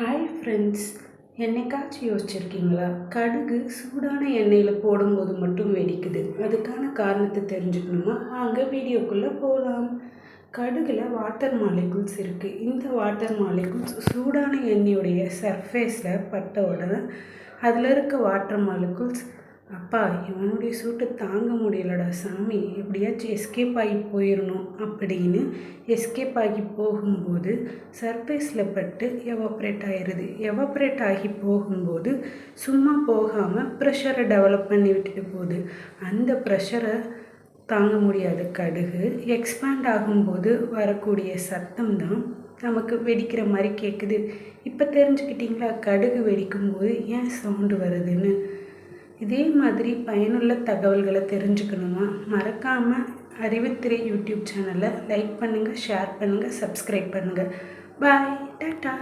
Hi friends, என்னைக்காச்சும் யோசிச்சிருக்கீங்களா? கடுகு சூடான எண்ணெயில் போடும்போது மட்டும் வெடிக்குது. அதுக்கான காரணத்தை தெரிஞ்சுக்கணுமா? வாங்க வீடியோக்குள்ளே போகலாம். கடுகில் வாட்டர் மாலிகுல்ஸ் இருக்குது. இந்த வாட்டர் மாலிகுல்ஸ் சூடான எண்ணெயுடைய சர்ஃபேஸில் பட்ட உடனே அதில் இருக்க வாட்டர் மாலிகுல்ஸ், அப்பா இவனுடைய சூட்டை தாங்க முடியலடா சாமி, எப்படியாச்சும் எஸ்கேப் ஆகி போயிடணும் அப்படின்னு எஸ்கேப் ஆகி போகும்போது சர்ஃபேஸில் பட்டு எவாப்ரேட் ஆகிடுது. எவாப்ரேட் ஆகி போகும்போது சும்மா போகாமல் ப்ரெஷரை டெவலப் பண்ணி விட்டுட்டு போகுது. அந்த ப்ரெஷரை தாங்க முடியாத கடுகு எக்ஸ்பேண்ட் ஆகும்போது வரக்கூடிய சத்தம் தான் நமக்கு வெடிக்கிற மாதிரி கேட்குது. இப்போ தெரிஞ்சுக்கிட்டிங்களா கடுகு வெடிக்கும்போது ஏன் சவுண்டு வருதுன்னு? இதே மாதிரி பயனுள்ள தகவல்களை தெரிஞ்சுக்கணுமா? மறக்காமல் அறிவுத்திரை யூடியூப் சேனலை லைக் பண்ணுங்கள், ஷேர் பண்ணுங்கள், சப்ஸ்கிரைப் பண்ணுங்கள். பாய், டாட்டா.